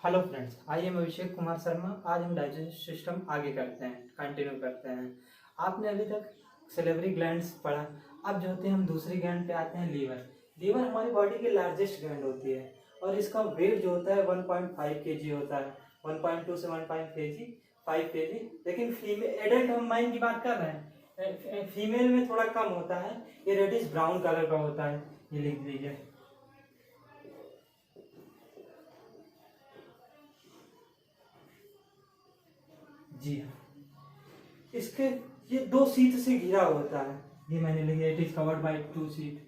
Hello friends, I am Abhishek Kumar Sharma. आज हम digest system आगे करते हैं, कंटिन्यू करते हैं। आपने अभी तक सेलेवरी ग्लैंड्स पढ़ा। अब जो होते हैं हम दूसरी ग्लैंड पे आते हैं, लीवर। लीवर हमारी बॉडी की लार्जेस्ट ग्लैंड होती है और इसका वेट जो होता है 1.5 kg होता है। 1.2 से 1.5 kg, 5 kg। लेकिन फीमेल एडल्ट हम माइन की बात कर रहे हैं, फीमेल में थोड़ा कम होता है। ये रेडिश ब्राउन कलर का होता है, ये लिख लीजिए। जी हाँ, इसके ये दो शीट से घिरा होता है। ये मैंने लिखा, it is covered by 2 sheet.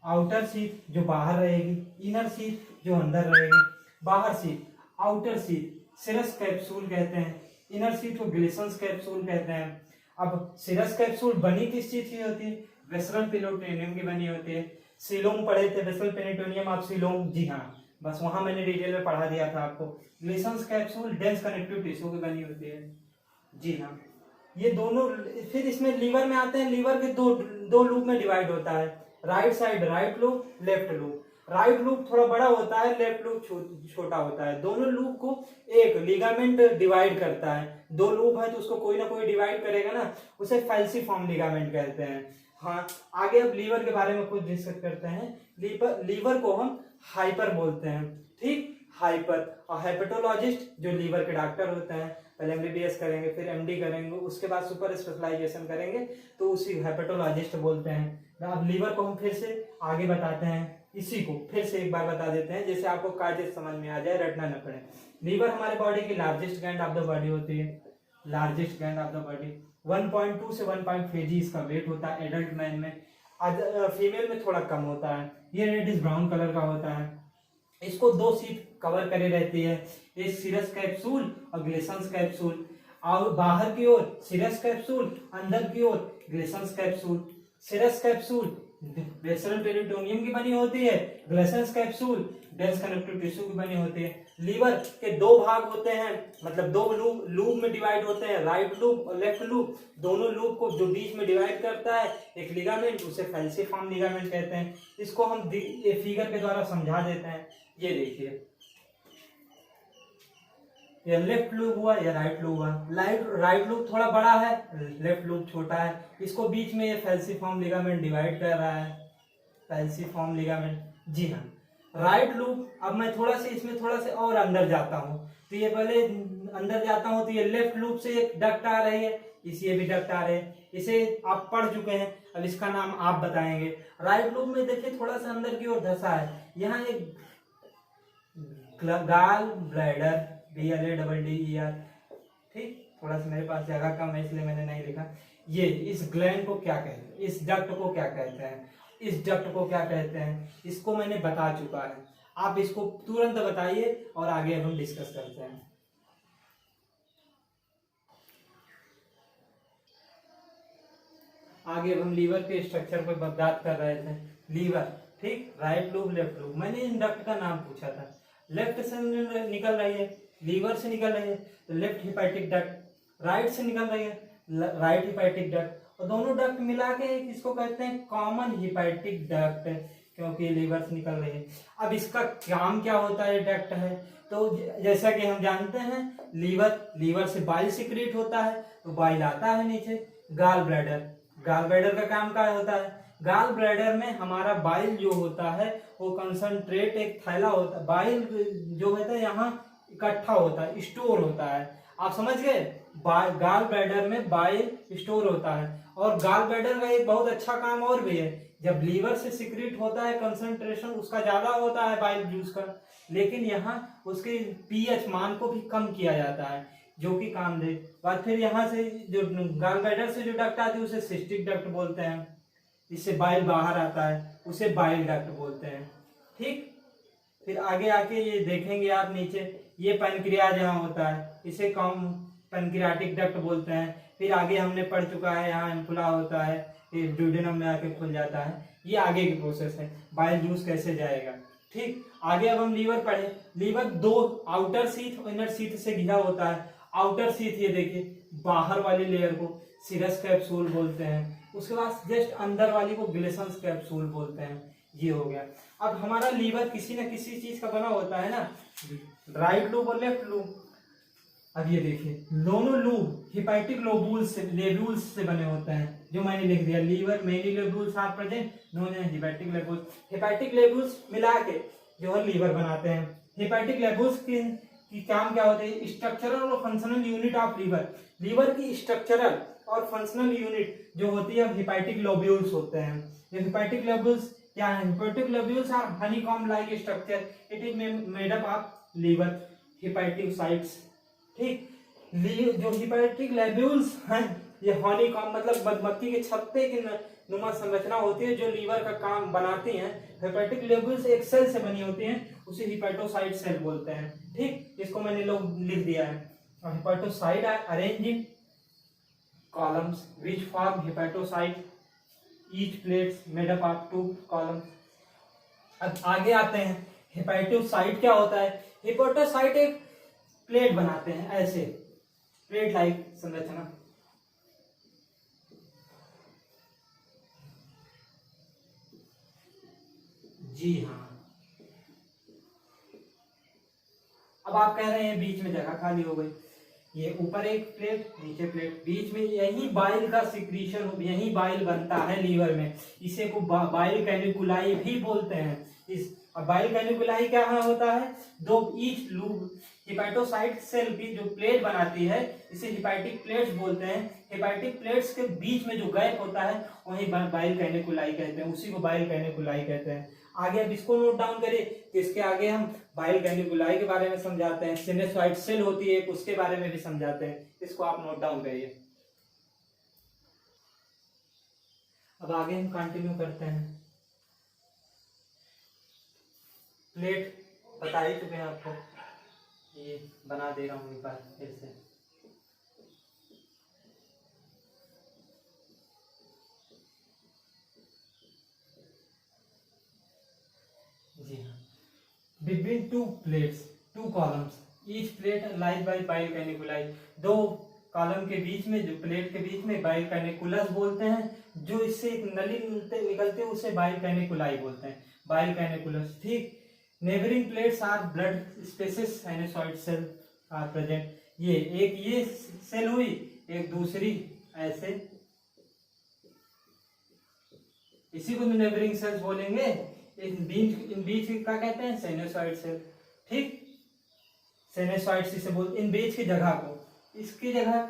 Outer sheet जो बाहर रहेगी, इनर शीट जो अंदर रहेगी। बाहर शीट, आउटर शीट सिरस कैप्सूल कहते हैं, इनर शीट को ग्लिसन्स कैप्सूल कहते हैं। अब सिरस कैप्सूल बनी किस चीज की होती है? वेस्रल पेरिटोनियम की बनी होती है। सीलोम पढ़े थे, वेस्रल पेरिटोनियम, आप सीलोम, जी हाँ, बस वहां मैंने डिटेल में पढ़ा दिया था आपको। Glisson's capsule dense connective tissue की बनी होती है। जी हाँ, ये दोनों। फिर इसमें लीवर में आते हैं। लीवर के दो दो लूप में डिवाइड होता है। Right side right loop, left loop. Right loop थोड़ा बड़ा होता है, लेफ्ट लूप छोटा होता है। दोनों लूप को एक लिगामेंट डिवाइड करता है। दो लूप है तो उसको कोई ना कोई डिवाइड करेगा ना, उसे फैल्सीफॉर्म लिगामेंट कहते हैं। हाँ, आगे अब लीवर के बारे में कुछ डिस्कस करते हैं। लीवर को हम हाइपर बोलते हैं, ठीक, हाइपर। और हेपेटोलॉजिस्ट जो लीवर के डॉक्टर होते हैं, पहले एमबीबीएस करेंगे, फिर एमडी करेंगे, उसके बाद सुपर स्पेशलाइजेशन करेंगे, तो उसी हेपेटोलॉजिस्ट बोलते हैं। अब लीवर को हम फिर से आगे बताते हैं, इसी को फिर से एक बार बता देते हैं, जैसे आपको कायदे समझ में आ जाए, रटना न पड़े। लीवर हमारे बॉडी की largest gland of the body होती है, largest gland of the body. 1.2 से 1.5 kg इसका वेट होता है एडल्ट मैन में। फीमेल में थोड़ा कम होता है। ये रेडिश ब्राउन कलर का होता है। इसको दो शीट कवर करे रहती है, एक सिरस कैप्सूल और ग्लिसन्स कैप्सूल। और बाहर की ओर सिरस कैप्सूल, अंदर की ओर ग्लिसन्स कैप्सूल। सिरस कैप्सूल वेस्रल पेरिटोनियम की बनी होती है, Glisson's capsule dense connective tissue की बनी होती है। लीवर के दो भाग होते हैं, मतलब दो लूप में डिवाइड होते हैं, राइट लूप और लेफ्ट लूप। दोनों लूप को जो बीच में डिवाइड करता है एक लिगामेंट, उसे फैल्सीफॉर्म लिगामेंट कहते हैं। इसको हम फिगर के द्वारा समझा देते हैं। ये देखिए, ये लेफ्ट लूप हुआ, या राइट लूप हुआ। राइट लूप थोड़ा बड़ा है, लेफ्ट लूप छोटा है। इसको बीच में ये फैल्सीफॉर्म लिगामेंट डिवाइड कर रहा है, फैल्सीफॉर्म लिगामेंट। जी हाँ, राइट लूप। अब मैं थोड़ा सा इसमें थोड़ा सा और अंदर जाता हूँ, तो ये पहले अंदर जाता हूँ तो ये लेफ्ट लूप से एक डक्ट आ रही है, इसे भी डक्ट आ रहे हैं। इसे आप पढ़ चुके हैं, अब इसका नाम आप बताएंगे। राइट लूप में देखिए थोड़ा सा अंदर की ओर धसा है, यहाँ एक गाल ब्लैडर, BLADDER, ठीक। थोड़ा सा मेरे पास जगह कम है इसलिए मैंने नहीं लिखा। ये इस ग्लैंड को क्या कहते हैं, इस डक्ट को क्या कहते हैं, इस डक्ट को क्या कहते हैं, इसको मैंने बता चुका है। आप इसको तुरंत बताइए और आगे हम डिस्कस करते हैं। आगे हम लीवर के स्ट्रक्चर पर बात कर रहे थे। लीवर, ठीक, राइट लूप लेफ्ट लूप। मैंने इन डक्ट का नाम पूछा था। लेफ्ट से निकल रही है, लीवर से निकल रही है तो लेफ्ट हिपैटिक डक्ट। राइट से निकल रही है, राइट हिपैटिक डक्ट। और दोनों डक्ट मिला के इसको कहते हैं कॉमन हिपैटिक डक्ट, क्योंकि लीवर से निकल रही है। अब इसका काम क्या होता है, डक्ट है तो जैसा कि हम जानते हैं, लीवर से बाइल सिक्रीट होता है, तो बाइल आता है नीचे। गाल ब्लैडर, गाल ब्लैडर का काम क्या होता है? गाल ब्लैडर में हमारा बाइल जो होता है वो कंसंट्रेट, एक थैला होता है, बाइल जो होता है यहाँ इकट्ठा होता है, स्टोर होता है। आप समझ गए? गाल ब्लैडर में बाइल स्टोर होता है। और गाल ब्लैडर का एक बहुत अच्छा काम और भी है, जब लीवर से सिक्रीट होता है कंसंट्रेशन उसका ज्यादा होता है बाइल जूस का, लेकिन यहाँ उसके पीएच मान को भी कम किया जाता है, जो कि काम दे। और फिर यहाँ से जो गाल ब्लैडर से जो डक्ट आती है उसे सिस्टिक डक्ट बोलते हैं। इससे बाइल बाहर आता है, उसे बाइल डक्ट बोलते हैं, ठीक। फिर आगे आके ये देखेंगे आप नीचे, ये पैनक्रियाज यहाँ होता है, इसे कॉम पैनक्रियाटिक डक्ट बोलते हैं। फिर आगे हमने पढ़ चुका है, यहाँ एम्पुला होता है, ये ड्यूडेनम में आके खुल जाता है। ये आगे की प्रोसेस है, बाइल जूस कैसे जाएगा, ठीक। आगे अब हम लीवर पढ़े। लीवर दो आउटर शीथ और इनर शीथ से घिरा होता है। आउटर शीथ, ये देखिए, बाहर वाली लेयर को सिरस कैप्सूल बोलते हैं। उसके बाद जस्ट अंदर वाली को ग्लिसन्स कैप्सूल बोलते हैं। ये हो गया। अब हमारा लीवर किसी न किसी चीज का बना होता है ना, राइट लूब और लेफ्ट लूब। अब ये देखिए दोनों लूब हिपैटिक लेब्यूल्स से बने होते हैं, जो मैंने लिख दिया, liver many lobules are present known as hepatic lobules. Hepatic lobules मिला के जो है लीवर बनाते हैं। हिपैटिक लेब्यूल्स की काम क्या होते हैं, स्ट्रक्चरल और functional unit of liver. Liver की स्ट्रक्चरल और फंक्शनल यूनिट जो होती है हिपैटिक लोब्यूल्स होते हैं। ये हिपैटिक लोब्यूल्स क्या है, hepatic lobules are honeycomb like structure, it is made up of liver hepatocytes. ठीक, जो हिपैटिक लोब्यूल्स हैं ये हनीकॉम्ब मतलब मधुमक्खी के छत्ते की नुमा संरचना होती है जो लीवर का काम बनाती हैं। हिपैटिक लोब्यूल्स एक सेल से बनी होती हैं, उसे हिपैटोसाइट सेल बोलते हैं। ठीक, इसको मैंने लोग लिख दिया है। और hepatocyte are arrange in columns which form hepatocyte, each plates made up of 2 columns। अब आगे आते हैं, हिपैटोसाइट क्या होता है। हिपैटोसाइट एक प्लेट बनाते हैं, ऐसे प्लेट लाइक संरचना। जी हाँ, अब आप कह रहे हैं बीच में जगह खाली हो गई, ये ऊपर एक प्लेट नीचे प्लेट, बीच में यही बाइल का सिक्रीशन, यही बाइल बनता है लीवर में, इसे को बाइल कैनिकुलाई भी बोलते हैं। इस बाइल कैनिकुलाई क्या होता है, दो ईच लूब हिपैटोसाइट सेल की जो प्लेट बनाती है इसे हिपैटिक प्लेट्स बोलते हैं। हिपैटिक प्लेट्स के बीच में जो गैप होता है वही बाइल कैनिकुलाई कहते हैं, उसी को बाइल कैनिकुलाई कहते हैं। आगे अब इसको नोट डाउन करिए, तो इसके आगे हम बाइल कैनिकुलाई के बारे में समझाते हैं, सिनेसाइड सेल होती है उसके बारे में भी समझाते हैं, इसको आप नोट डाउन करिए। अब आगे हम कंटिन्यू करते हैं। प्लेट बता ही चुके हैं आपको, ये बना दे रहा हूँ एक बार फिर से। जी हाँ, between two plates 2 columns, each plate lies by bile canaliculi. दो कॉलम के बीच में, जो प्लेट के बीच में बाइल कैनिकुलस बोलते हैं, जो इससे एक नली निकलते हैं उसे बाइल कैनिकुलाई बोलते हैं, बाइल कैनिकुलस। ठीक, neighbouring plates are blood spaces sinusoid cell are present. ये एक ये सेल हुई, एक दूसरी ऐसे, इसी को नेबरिंग सेल्स बोलेंगे। इन बीच का कहते हैं साइनसॉइड सेल। ठीक, साइनसॉइड से बोल, इन बीच की जगह को, इसकी जगह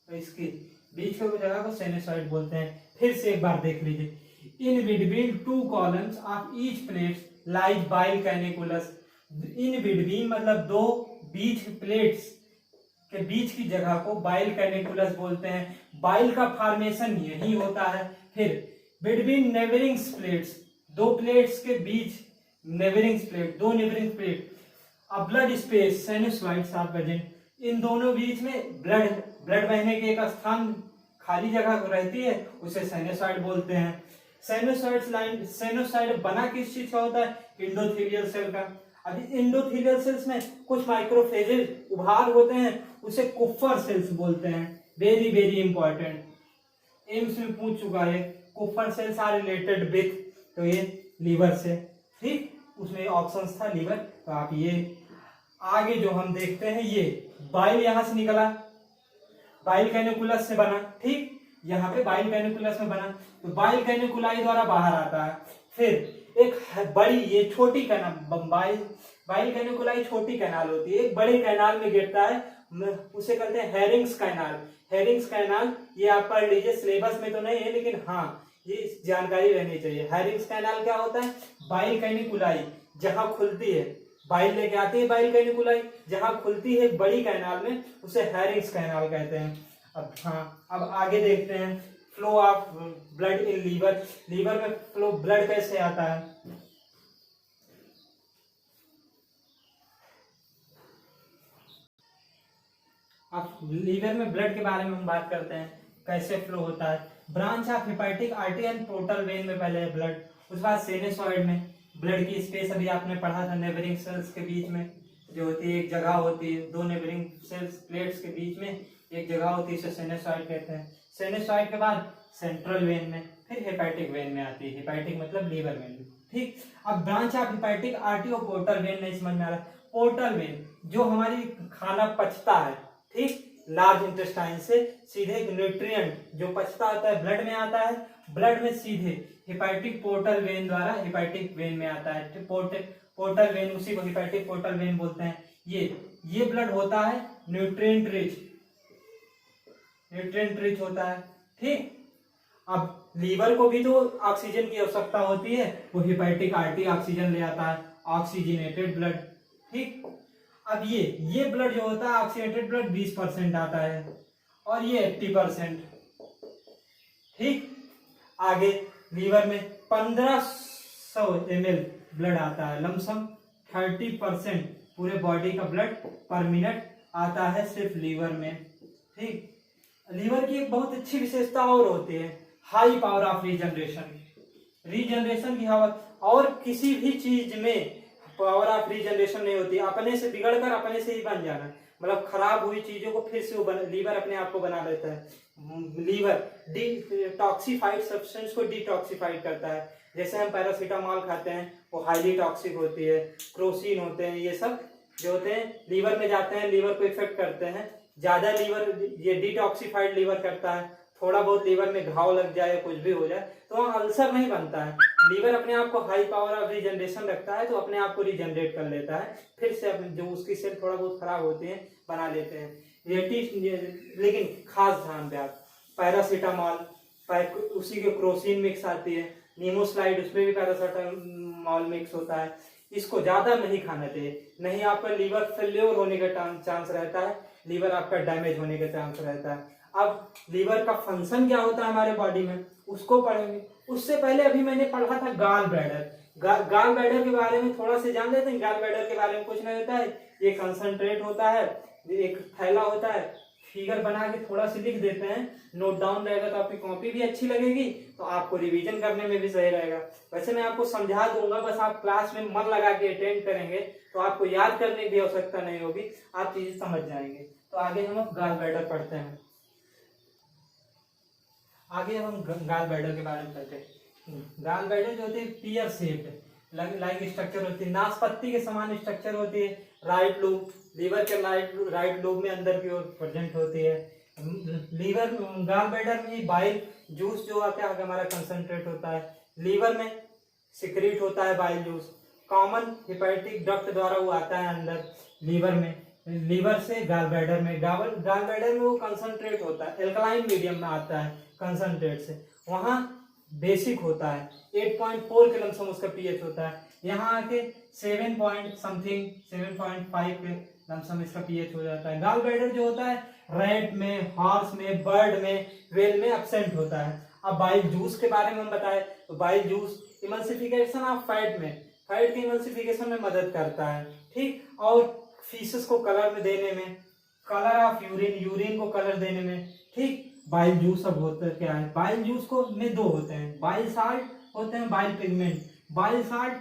इसकी बीच की जगह को साइनसॉइड बोलते हैं। फिर से एक बार देख लीजिए, in between 2 columns of each plates lies bile canaliculus. In between मतलब दो बीच प्लेट्स के बीच की जगह को बाइल कैनिकुलस बोलते हैं। बाइल का फॉर्मेशन यही होता है। फिर बिटवीन नेबरिंग प्लेट्स, दो प्लेट्स के बीच नेबरिंग प्लेट, दो neighbouring plate, a blood space sinusoids are present. इन दोनों बीच में ब्लड बहने के एक स्थान खाली जगह रहती है, उसे साइनसॉइड बोलते हैं। साइनसॉइड बना किस चीज का होता है, एंडोथेलियल सेल का। अभी एंडोथेलियल सेल्स में कुछ माइक्रोफेजेज उभार होते हैं, उसे कुफर सेल्स बोलते हैं। वेरी वेरी इंपॉर्टेंट, एम्स में पूछ चुका है, कुफर सेल्स आर रिलेटेड विथ, तो ये लीवर से। ठीक, उसमें ऑप्शंस था लीवर, तो आप ये आगे जो हम देखते हैं, ये बाइल यहां से निकला, बाइल कैनिकुलस से बना। ठीक, यहाँ पे बाइल कैनिकुलस में बना, तो बाइल कैनिकुलाई द्वारा बाहर आता है। फिर एक बड़ी, ये छोटी कैनाल, बाइल कैनिकुलाई छोटी कैनाल होती है, एक बड़े कैनाल में गिरता है, उसे कहते हैं हेरिंग्स कैनाल। हेरिंग्स कैनाल ये आप पढ़ लीजिए, सिलेबस में तो नहीं है लेकिन हाँ ये जानकारी रहनी चाहिए। हेरिंग्स कैनाल क्या होता है, बाइल कैनिकुलाई जहां खुलती है, बाइल लेके आती है बाइल कैनिकुलाई, जहां खुलती है बड़ी कैनाल में, उसे हेरिंग्स कैनाल कहते हैं। अब हाँ, अब आगे देखते हैं flow of blood in liver. Liver में फ्लो ब्लड कैसे आता है। अब लीवर में ब्लड के बारे में हम बात करते हैं, कैसे फ्लो होता है। Branch of hepatic artery and portal vein में पहले ब्लड, उसके बाद साइनसॉइड में ब्लड की स्पेस अभी आपने पढ़ा था, नेबरिंग सेल्स के बीच में जो होती है एक जगह होती है, दो नेबरिंग सेल्स प्लेट्स के बीच में एक जगह होती है, इसे साइनसॉइड कहते हैं। साइनसॉइड के बाद सेंट्रल वेन में, फिर हेपेटिक वेन में आती है, हेपेटिक मतलब लीवर वेन। ठीक, अब ब्रांच ऑफ हेपेटिक आर्टरी और पोर्टल वेन नहीं समझ में आ रहा। पोर्टल वेन जो हमारी खाना पचता है, ठीक, लार्ज इंटेस्टाइन से सीधे न्यूट्रिएंट जो पचता आता है ब्लड में आता है, ब्लड में सीधे हेपेटिक पोर्टल वेन द्वारा हेपेटिक वेन में आता है। पोर्टल वेन, उसी को हेपेटिक पोर्टल वेन बोलते हैं। ये ब्लड होता है न्यूट्रिएंट रिच होता है, ठीक। अब लीवर को भी तो ऑक्सीजन की आवश्यकता होती है, वो हेपेटिक आर्टरी ऑक्सीजन ले आता है, ऑक्सीजनेटेड ब्लड, ठीक। अब ये ब्लड जो होता है ऑक्सीजनेटेड ब्लड 20% आता है और ये 80%, ठीक। आगे लीवर में 1500 ml ब्लड आता है, लमसम 30% पूरे बॉडी का ब्लड पर मिनट आता है सिर्फ लीवर में, ठीक। लीवर की एक बहुत अच्छी विशेषता और होती है, हाई पावर ऑफ रीजनरेशन की हवा, और किसी भी चीज में पावर ऑफ रीजनरेशन नहीं होती, अपने से बिगड़कर अपने से ही बन जाना, मतलब खराब हुई चीजों को फिर से लीवर अपने आप को बना लेता है। लीवर डिटॉक्सिफाइड सब्सटेंस को डिटॉक्सिफाइड करता है, जैसे हम पैरासीटामोल खाते हैं वो हाईली टॉक्सिक होती है, क्रोसिन होते हैं, ये सब जो होते हैं लीवर में जाते हैं, लीवर को इफेक्ट करते हैं। ज्यादा लीवर ये डिटॉक्सिफाइड लीवर करता है, थोड़ा बहुत लीवर में घाव लग जाए कुछ भी हो जाए तो वहाँ अल्सर नहीं बनता है। लीवर अपने आप को हाई पावर ऑफ रीजनरेशन रखता है, तो अपने आप को रीजनरेट कर लेता है, फिर से अपने जो उसकी सेल थोड़ा बहुत खराब होते हैं बना लेते हैं। लेकिन खास ध्यान दें आप, पैरासीटामोल उसी के क्रोसिन मिक्स आती है, नीमोस्लाइड उसमें भी पैरासीटामोल मिक्स होता है, इसको ज्यादा नहीं खाना चाहिए, नहीं आपका लीवर फेल्योर होने का चांस रहता है, लीवर आपका डैमेज होने का चांस रहता है। अब लीवर का फंक्शन क्या होता है हमारे बॉडी में उसको पढ़ेंगे। उससे पहले अभी मैंने पढ़ा था गाल ब्लैडर। गाल ब्लैडर के बारे में थोड़ा सा जान लेते हैं। गाल ब्लैडर के बारे में कुछ नहीं होता है, ये कंसंट्रेट होता है, एक थैला होता है, फिगर बना के थोड़ा सा लिख देते हैं, नोट डाउन रहेगा तो आपकी कॉपी भी अच्छी लगेगी, तो आपको रिवीजन करने में भी सही रहेगा। वैसे मैं आपको समझा दूंगा, बस आप क्लास में मन लगा के अटेंड करेंगे तो आपको याद करने की आवश्यकता नहीं होगी, आप चीजें समझ जाएंगे। तो आगे हम गाल ब्लैडर पढ़ते हैं। आगे हम गाल ब्लैडर के बारे में पढ़ते हैं। गाल ब्लैडर जो होती है पियर शेप्ड लाइक स्ट्रक्चर होती है, नाशपत्ती के समान स्ट्रक्चर होती है। राइट लोब, लीवर के राइट लोब में अंदर की ओर प्रेजेंट होती है। लीवर गाल ब्लैडर में बाइल जूस जो आता है हमारा कंसंट्रेट होता है, लीवर में सिक्रीट होता है bile juice, common hepatic duct द्वारा वो आता है अंदर लीवर में, लीवर से गाल ब्लैडर में, गाल ब्लैडर में वो कंसंट्रेट होता है, एल्कलाइन मीडियम में आता है कंसंट्रेट से, वहाँ बेसिक होता है, 8.4 के लमसम उसका पीएच होता है, यहाँ आके 7.5 के लमसम इसका पीएच हो जाता है। गाल ब्लैडर जो होता है रैट में, हॉर्स में, बर्ड में, वेल में एब्सेंट होता है। अब बाइल जूस के बारे में हम बताएं तो bile juice emulsification of fat के इमल्सिफिकेशन में मदद करता है, ठीक, और फीसेस को कलर में देने में, कलर ऑफ यूरिन को कलर देने में, ठीक। बाइल जूस अब होता क्या है, बाइल जूस को में दो होते हैं, बाइल साल्ट होते हैं, bile pigment. Bile salt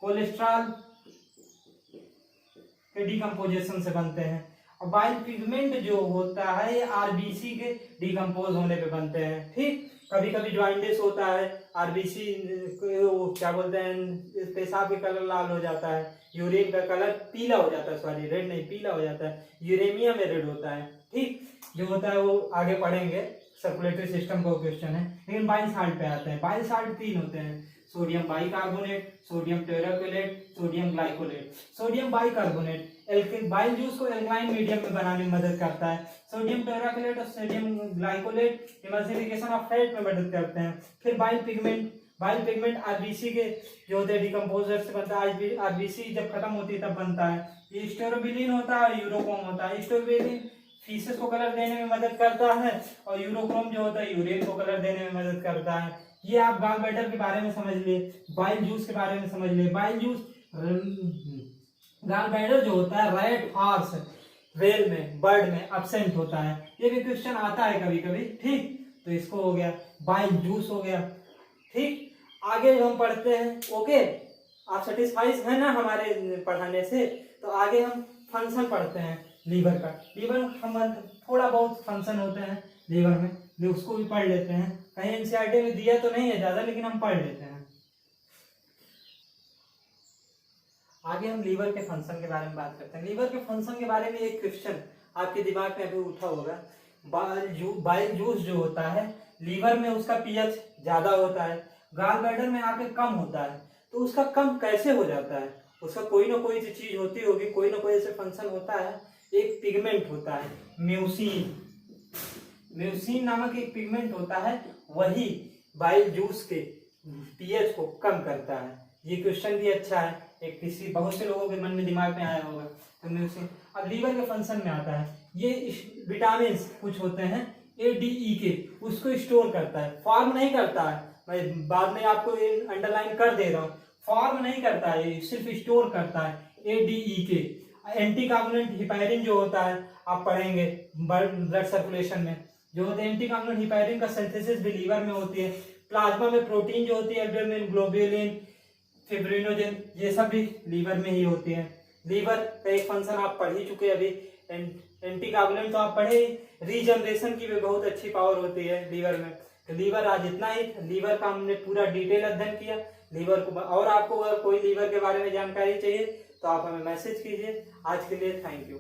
cholesterol के डिकम्पोजिशन से बनते हैं, और बाइल पिगमेंट जो होता है आरबीसी के डिकम्पोज होने पे बनते हैं, ठीक। कभी कभी जॉइंटिस होता है, आरबीसी क्या बोलते हैं, पेशाब का कलर लाल हो जाता है, यूरिन का कलर पीला हो जाता है, सॉरी रेड नहीं पीला हो जाता है, यूरेमिया में रेड होता है, ठीक। जो होता है वो आगे पढ़ेंगे, सर्कुलेटरी सिस्टम का क्वेश्चन है। लेकिन बाइल साल्ट पे आते हैं। बाइल साल्ट 3 होते हैं, sodium bicarbonate, sodium taurocholate, sodium glycocholate. Sodium bicarbonate bile juice को एल्कलाइन मीडियम में बनाने में मदद करता है। सोडियम टेराक्वेलेट और sodium glycocholate emulsification of fat में मदद करते हैं। फिर बाइल पिगमेंट आरबीसी के जो होते हैं डिकम्पोजर से बनता है, आरबीसी जब खत्म होती है तब बनता है। ये स्टेरोबिलिन होता है और यूरोक्रोम होता है। स्टेरोबिलिन फीसेस को कलर देने में मदद करता है और यूरोक्रोम जो होता है यूरिन को कलर देने में मदद करता है। ये आप गाल ब्लैडर के बारे में समझ लिए। बाइल जूस के बारे में समझ लिए। बाइल जूस गाल ब्लैडर जो होता है रैट, हॉर्स, वेल में, बर्ड में एब्सेंट होता है। ये भी क्वेश्चन आता है कभी कभी, ठीक। तो इसको हो गया, बाइल जूस हो गया, ठीक। आगे हम पढ़ते हैं, ओके, आप सेटिस्फाइड है ना हमारे पढ़ाने से। तो आगे हम फंक्शन पढ़ते हैं लीवर का। लीवर हम थोड़ा बहुत फंक्शन होते हैं लीवर में, जो उसको भी पढ़ लेते हैं। कहीं एनसीईआरटी में दिया तो नहीं है ज्यादा, लेकिन हम पढ़ लेते हैं। आगे हम लीवर के फंक्शन के बारे में बात करते हैं। लीवर के फंक्शन के बारे में एक क्वेश्चन आपके दिमाग में अभी उठा होगा। बाइल जूस जो होता है लीवर में उसका पीएच ज्यादा होता है, गॉल ब्लैडर में आके कम होता है। तो उसका कम कैसे हो जाता है? उसका कोई ना कोई चीज होती होगी, कोई ना कोई ऐसे फंक्शन होता है। एक पिगमेंट होता है म्यूसिन, म्यूसिन नामक एक पिगमेंट होता है, वही बाइल जूस के पीएच को कम करता है। ये क्वेश्चन भी अच्छा है, एक किसी बहुत से लोगों के मन में दिमाग में आया होगा। तो म्यूसिन अब लीवर के फंक्शन में आता है। ये विटामिन कुछ होते हैं ए डी ई के, उसको स्टोर करता है, फॉर्म नहीं करता है। मैं बाद में आपको ये अंडरलाइन कर दे रहा हूँ, फॉर्म नहीं करता है, ये सिर्फ स्टोर करता है ए डी ई के। एंटी कॉम्बुलेंट हिपैरिन जो होता है आप पढ़ेंगे ब्लड सर्कुलेशन में, जो होते हैं एंटी कॉम्बुलेंट हिपैरिन का सिंथेसिस भी लीवर में होती है। प्लाज्मा में प्रोटीन जो होती है एल्ब्यूमिन, ग्लोब्यूलिन, फिब्रिनोजेन, ये सब भी लीवर में ही होती है। लीवर का एक फंक्शन आप पढ़ ही चुके अभी, एंटी कॉम्बुलेंट तो आप पढ़े। रीजनरेशन की भी बहुत अच्छी पावर होती है लीवर में। तो लीवर आज इतना ही, लीवर का हमने पूरा डिटेल अध्ययन किया लीवर को। और आपको अगर कोई लीवर के बारे में जानकारी चाहिए तो आप हमें मैसेज कीजिए। आज के लिए थैंक यू।